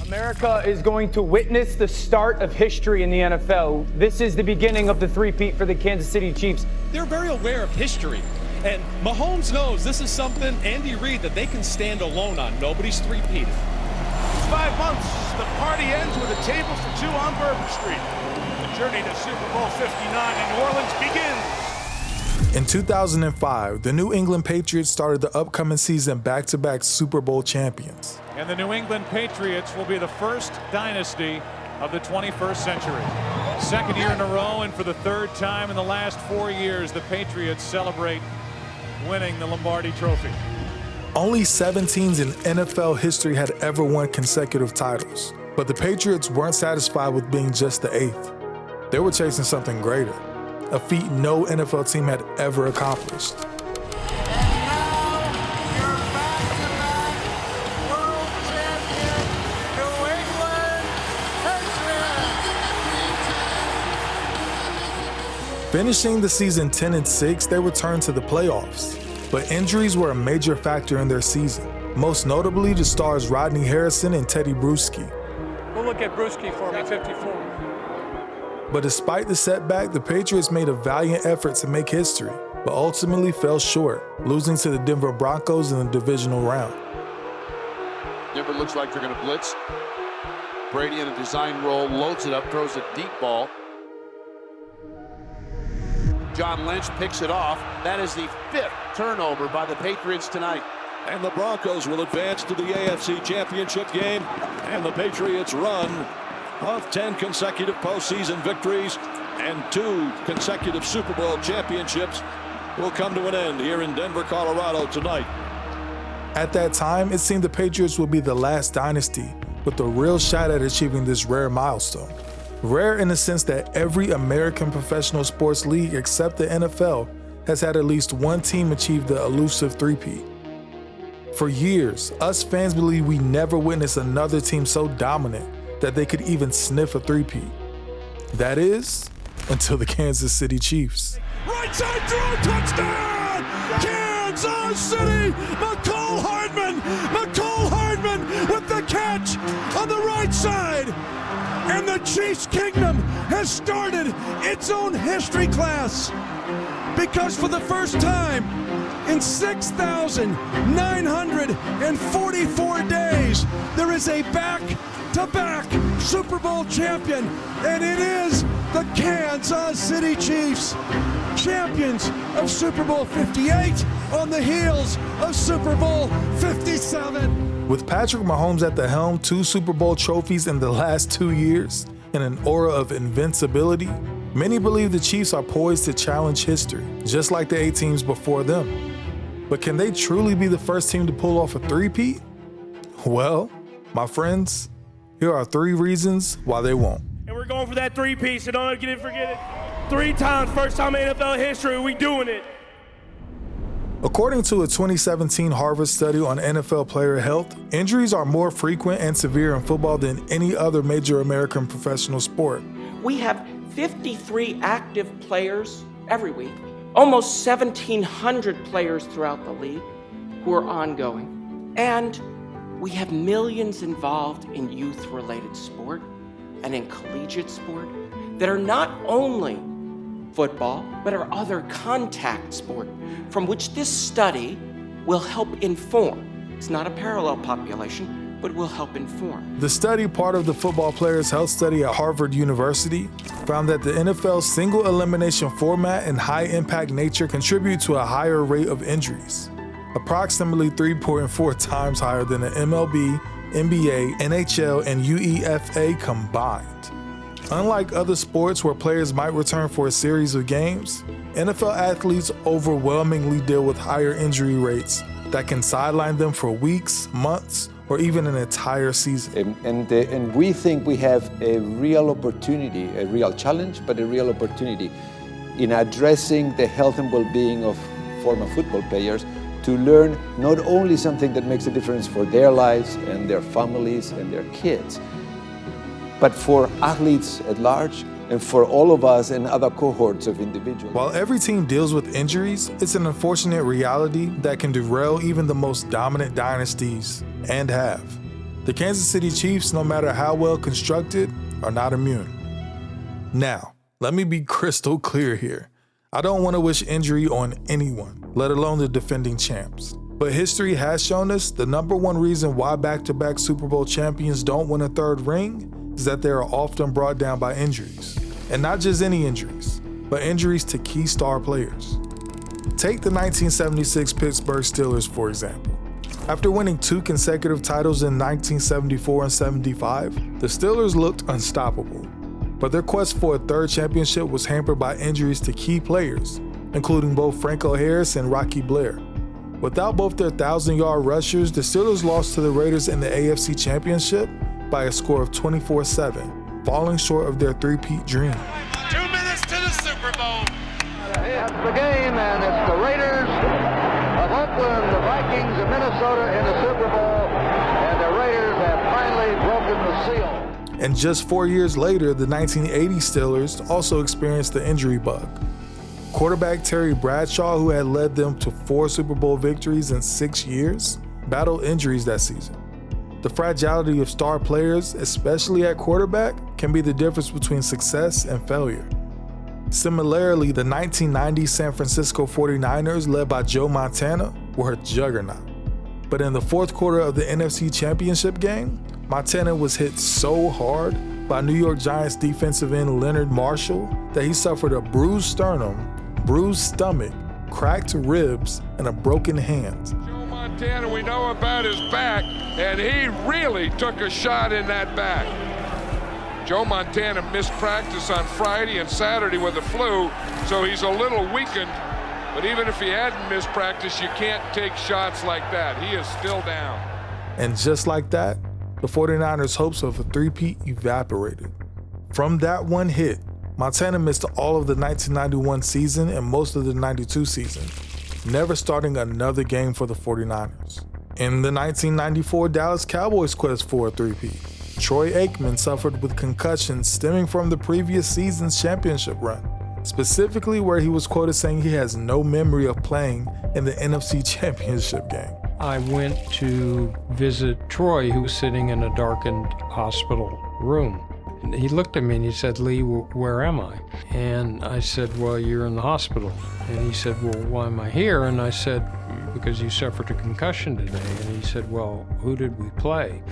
America is going to witness the start of history in the NFL. This is the beginning of the three-peat for the Kansas City Chiefs. They're very aware of history. And Mahomes knows this is something, Andy Reid, that they can stand alone on. Nobody's three-peated. 5 months, the party ends with a table for two on Bourbon Street. The journey to Super Bowl 59 in New Orleans begins. In 2005, the New England Patriots started the upcoming season back-to-back Super Bowl champions. And the New England Patriots will be the first dynasty of the 21st century. Second year in a row, and for the third time in the last 4 years, the Patriots celebrate winning the Lombardi Trophy. Only 7 teams in NFL history had ever won consecutive titles, but the Patriots weren't satisfied with being just the 8th. They were chasing something greater, a feat no NFL team had ever accomplished. Finishing the season 10-6, they returned to the playoffs. But injuries were a major factor in their season, most notably the stars Rodney Harrison and Teddy Bruschi. We'll look at Bruschi for me, 54. But despite the setback, the Patriots made a valiant effort to make history, but ultimately fell short, losing to the Denver Broncos in the divisional round. Denver looks like they're going to blitz. Brady in a design roll, loads it up, throws a deep ball. John Lynch picks it off. That is the 5th turnover by the Patriots tonight. And the Broncos will advance to the AFC Championship game. And the Patriots' run of 10 consecutive postseason victories and 2 consecutive Super Bowl championships will come to an end here in Denver, Colorado tonight. At that time, it seemed the Patriots would be the last dynasty with a real shot at achieving this rare milestone. Rare in the sense that every American professional sports league except the NFL has had at least one team achieve the elusive three-peat. For years, us fans believe we never witnessed another team so dominant that they could even sniff a three-peat. That is, until the Kansas City Chiefs. Right side throw, touchdown! Kansas City! McCall Hardman with the catch on the right side! And the Chiefs Kingdom has started its own history class, because for the first time in 6,944 days, there is a back-to-back Super Bowl champion, and it is the Kansas City Chiefs, champions of Super Bowl 58 on the heels of Super Bowl 57. With Patrick Mahomes at the helm, 2 Super Bowl trophies in the last 2 years, and an aura of invincibility, many believe the Chiefs are poised to challenge history, just like the 8 teams before them. But can they truly be the first team to pull off a three-peat? Well, my friends, here are 3 reasons why they won't. And we're going for that three-peat, so don't forget it. 3 times, first time in NFL history, we doing it. According to a 2017 Harvard study on NFL player health, injuries are more frequent and severe in football than any other major American professional sport. We have 53 active players every week, almost 1,700 players throughout the league who are ongoing. And we have millions involved in youth-related sport and in collegiate sport that are not only football, but are other contact sport from which this study will help inform. It's not a parallel population, but will help inform. The study, part of the Football Players Health Study at Harvard University, found that the NFL's single elimination format and high impact nature contribute to a higher rate of injuries, approximately 3.4 times higher than the MLB, NBA, NHL, and UEFA combined. Unlike other sports where players might return for a series of games, NFL athletes overwhelmingly deal with higher injury rates that can sideline them for weeks, months, or even an entire season. And we think we have a real opportunity, a real challenge, but a real opportunity in addressing the health and well-being of former football players to learn not only something that makes a difference for their lives and their families and their kids, but for athletes at large and for all of us and other cohorts of individuals. While every team deals with injuries, it's an unfortunate reality that can derail even the most dominant dynasties, and have. The Kansas City Chiefs, no matter how well constructed, are not immune. Now, let me be crystal clear here. I don't want to wish injury on anyone, let alone the defending champs. But history has shown us the number one reason why back-to-back Super Bowl champions don't win a third ring is that they are often brought down by injuries. And not just any injuries, but injuries to key star players. Take the 1976 Pittsburgh Steelers, for example. After winning 2 consecutive titles in 1974 and 75, the Steelers looked unstoppable. But their quest for a third championship was hampered by injuries to key players, including both Franco Harris and Rocky Blair. Without both their 1,000-yard rushers, the Steelers lost to the Raiders in the AFC Championship by a score of 24-7, falling short of their three-peat dream. 2 minutes to the Super Bowl. It's the game, and it's the Raiders of Oakland, the Vikings of Minnesota in the Super Bowl, and the Raiders have finally broken the seal. And just 4 years later, the 1980 Steelers also experienced the injury bug. Quarterback Terry Bradshaw, who had led them to 4 Super Bowl victories in 6 years, battled injuries that season. The fragility of star players, especially at quarterback, can be the difference between success and failure. Similarly, the 1990 San Francisco 49ers, led by Joe Montana, were a juggernaut. But in the fourth quarter of the NFC Championship game, Montana was hit so hard by New York Giants defensive end Leonard Marshall that he suffered a bruised sternum, bruised stomach, cracked ribs, and a broken hand. Joe Montana, we know about his back, and he really took a shot in that back. Joe Montana missed practice on Friday and Saturday with the flu, so he's a little weakened. But even if he hadn't missed practice, you can't take shots like that. He is still down. And just like that, the 49ers' hopes of a three-peat evaporated. From that one hit, Montana missed all of the 1991 season and most of the 92 season, never starting another game for the 49ers. In the 1994 Dallas Cowboys quest for a three-peat, Troy Aikman suffered with concussions stemming from the previous season's championship run, specifically where he was quoted saying he has no memory of playing in the NFC Championship game. I went to visit Troy, who was sitting in a darkened hospital room. He looked at me and he said, "Lee, where am I?" And I said, "Well, you're in the hospital." And he said, "Well, why am I here?" And I said, "Because you suffered a concussion today." And he said, "Well, who did we play?"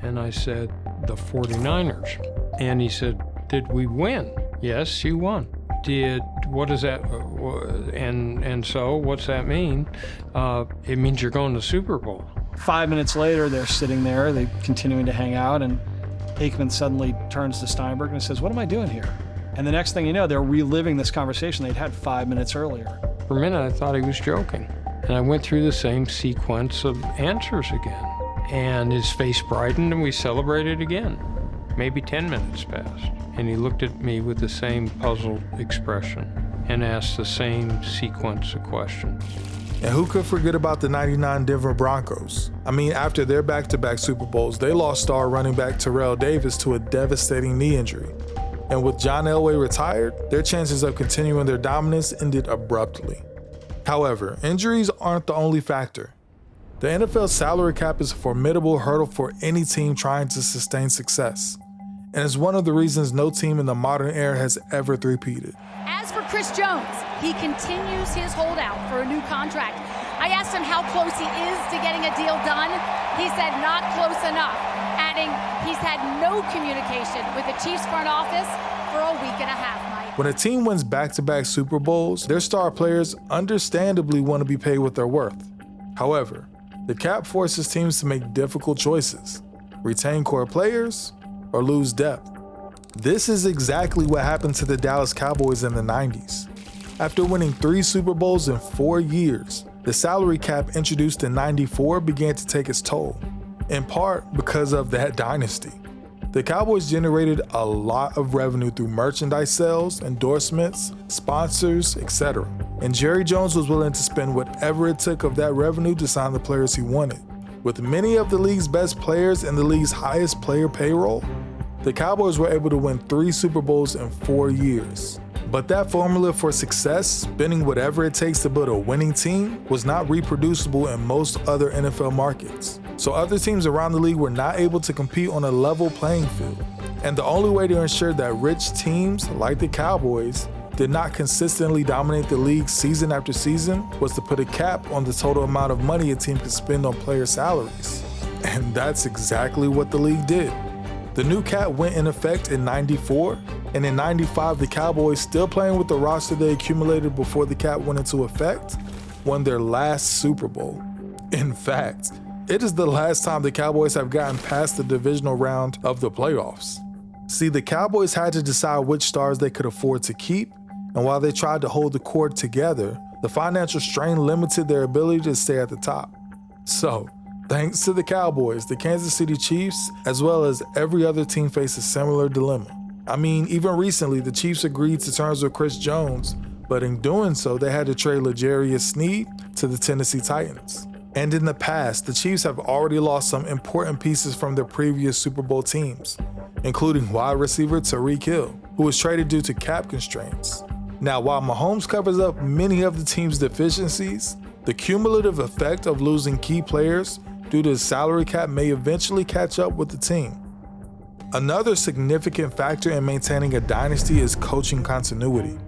And I said, "The 49ers." And he said, "Did we win?" "Yes, you won." What does that, and so what's that mean? It means you're going to the Super Bowl. 5 minutes later, they're sitting there, they're continuing to hang out, and Aikman suddenly turns to Steinberg and says, "What am I doing here?" And the next thing you know, they're reliving this conversation they'd had 5 minutes earlier. For a minute, I thought he was joking. And I went through the same sequence of answers again. And his face brightened and we celebrated again. Maybe 10 minutes passed. And he looked at me with the same puzzled expression and asked the same sequence of questions. And who could forget about the 99 Denver Broncos? I mean, after their back-to-back Super Bowls, they lost star running back Terrell Davis to a devastating knee injury. And with John Elway retired, their chances of continuing their dominance ended abruptly. However, injuries aren't the only factor. The NFL salary cap is a formidable hurdle for any team trying to sustain success. And it's one of the reasons no team in the modern era has ever three-peated. As for Chris Jones, he continues his holdout for a new contract. I asked him how close he is to getting a deal done. He said not close enough, adding he's had no communication with the Chiefs front office for a week and a half, Mike. When a team wins back-to-back Super Bowls, their star players understandably want to be paid what they're worth. However, the cap forces teams to make difficult choices: retain core players or lose depth. This is exactly what happened to the Dallas Cowboys in the 90s. After winning 3 Super Bowls in 4 years, the salary cap introduced in '94 began to take its toll, in part because of that dynasty. The Cowboys generated a lot of revenue through merchandise sales, endorsements, sponsors, etc. And Jerry Jones was willing to spend whatever it took of that revenue to sign the players he wanted. With many of the league's best players and the league's highest player payroll, the Cowboys were able to win 3 Super Bowls in 4 years. But that formula for success, spending whatever it takes to build a winning team, was not reproducible in most other NFL markets. So other teams around the league were not able to compete on a level playing field. And the only way to ensure that rich teams, like the Cowboys, did not consistently dominate the league season after season was to put a cap on the total amount of money a team could spend on player salaries. And that's exactly what the league did. The new cap went in effect in '94, and in '95 the Cowboys, still playing with the roster they accumulated before the cap went into effect, won their last Super Bowl. In fact, it is the last time the Cowboys have gotten past the divisional round of the playoffs. See, the Cowboys had to decide which stars they could afford to keep, and while they tried to hold the cord together, the financial strain limited their ability to stay at the top. So, thanks to the Cowboys, the Kansas City Chiefs, as well as every other team, faced a similar dilemma. I mean, even recently, the Chiefs agreed to terms with Chris Jones, but in doing so, they had to trade L'Jarius Sneed to the Tennessee Titans. And in the past, the Chiefs have already lost some important pieces from their previous Super Bowl teams, including wide receiver Tyreek Hill, who was traded due to cap constraints. Now, while Mahomes covers up many of the team's deficiencies, the cumulative effect of losing key players due to the salary cap may eventually catch up with the team. Another significant factor in maintaining a dynasty is coaching continuity.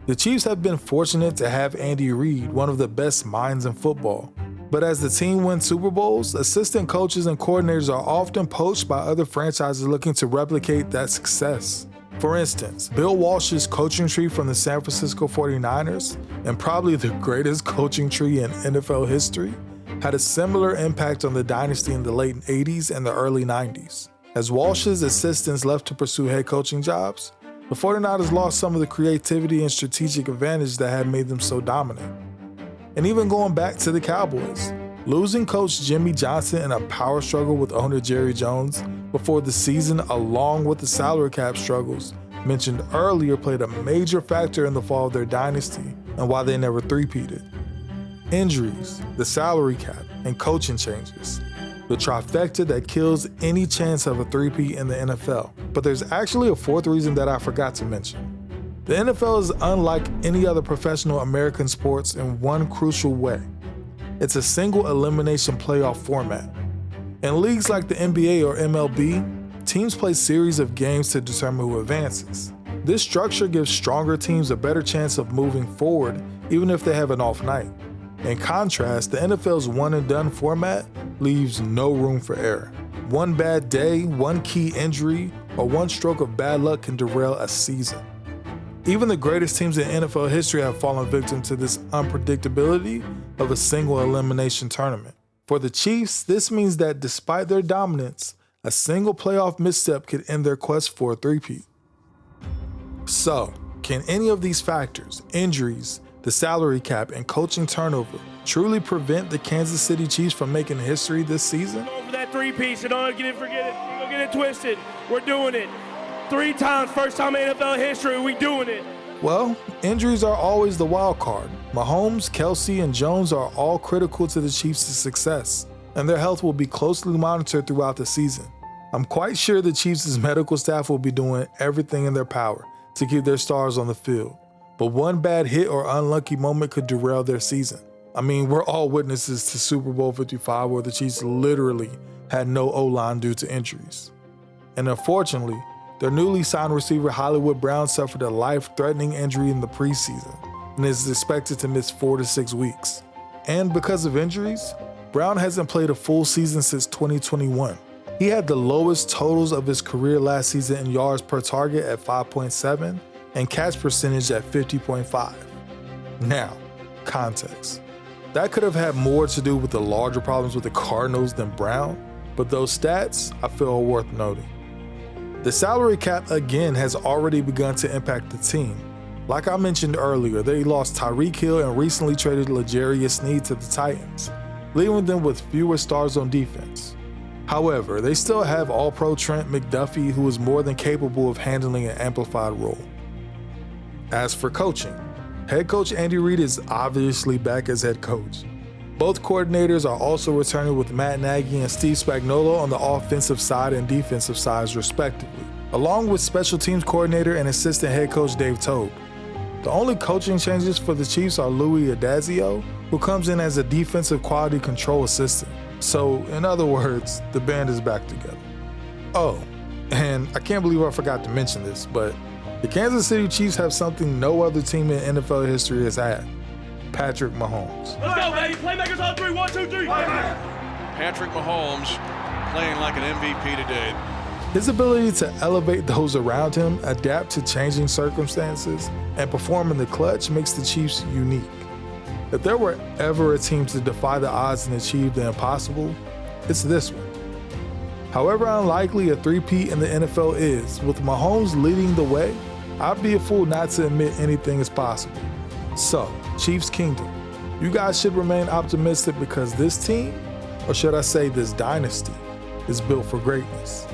The Chiefs have been fortunate to have Andy Reid, one of the best minds in football. But as the team wins Super Bowls, assistant coaches and coordinators are often poached by other franchises looking to replicate that success. For instance, Bill Walsh's coaching tree from the San Francisco 49ers, and probably the greatest coaching tree in NFL history, had a similar impact on the dynasty in the late 80s and the early 90s. As Walsh's assistants left to pursue head coaching jobs, the 49ers lost some of the creativity and strategic advantage that had made them so dominant. And even going back to the Cowboys, losing coach Jimmy Johnson in a power struggle with owner Jerry Jones before the season, along with the salary cap struggles mentioned earlier, played a major factor in the fall of their dynasty and why they never three-peated. Injuries, the salary cap, and coaching changes. The trifecta that kills any chance of a three-peat in the NFL. But there's actually a fourth reason that I forgot to mention. The NFL is unlike any other professional American sports in one crucial way. It's a single elimination playoff format. In leagues like the NBA or MLB, teams play series of games to determine who advances. This structure gives stronger teams a better chance of moving forward even if they have an off night. In contrast, the NFL's one-and-done format leaves no room for error. One bad day, one key injury, or one stroke of bad luck can derail a season. Even the greatest teams in NFL history have fallen victim to this unpredictability of a single elimination tournament. For the Chiefs, this means that despite their dominance, a single playoff misstep could end their quest for a three-peat. So, can any of these factors, injuries, the salary cap, and coaching turnover, truly prevent the Kansas City Chiefs from making history this season? Go for that three-piece, and don't get it, forget it. Don't get it twisted. We're doing it. 3 times, first time in NFL history, we doing it. Well, injuries are always the wild card. Mahomes, Kelsey, and Jones are all critical to the Chiefs' success, and their health will be closely monitored throughout the season. I'm quite sure the Chiefs' medical staff will be doing everything in their power to keep their stars on the field, but one bad hit or unlucky moment could derail their season. I mean, we're all witnesses to Super Bowl 55 where the Chiefs literally had no O-line due to injuries. And unfortunately, their newly signed receiver Hollywood Brown suffered a life-threatening injury in the preseason and is expected to miss 4 to 6 weeks. And because of injuries, Brown hasn't played a full season since 2021. He had the lowest totals of his career last season in yards per target at 5.7 and catch percentage at 50.5. Now, context. That could have had more to do with the larger problems with the Cardinals than Brown, but those stats I feel are worth noting. The salary cap again has already begun to impact the team. Like I mentioned earlier, they lost Tyreek Hill and recently traded L'Jarius Sneed to the Titans, leaving them with fewer stars on defense. However, they still have All-Pro Trent McDuffie, who is more than capable of handling an amplified role. As for coaching, head coach Andy Reid is obviously back as head coach. Both coordinators are also returning with Matt Nagy and Steve Spagnuolo on the offensive side and defensive sides respectively, along with special teams coordinator and assistant head coach Dave Toub. The only coaching changes for the Chiefs are Louis Adazio, who comes in as a defensive quality control assistant. So, in other words, the band is back together. Oh, and I can't believe I forgot to mention this, but the Kansas City Chiefs have something no other team in NFL history has had: Patrick Mahomes. Let's go, baby. Playmakers on 3. 1, 2, 3. Patrick Mahomes playing like an MVP today. His ability to elevate those around him, adapt to changing circumstances, and perform in the clutch makes the Chiefs unique. If there were ever a team to defy the odds and achieve the impossible, it's this one. However unlikely a three-peat in the NFL is, with Mahomes leading the way, I'd be a fool not to admit anything is possible. So, Chiefs Kingdom, you guys should remain optimistic because this team, or should I say this dynasty, is built for greatness.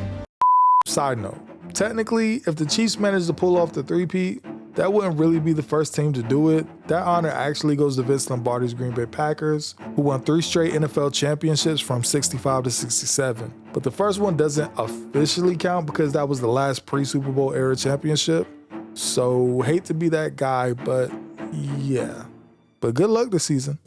Side note, technically, if the Chiefs managed to pull off the three-peat, that wouldn't really be the first team to do it. That honor actually goes to Vince Lombardi's Green Bay Packers, who won 3 straight NFL championships from 65 to 67. But the first one doesn't officially count because that was the last pre-Super Bowl era championship. So hate to be that guy, but yeah. But good luck this season.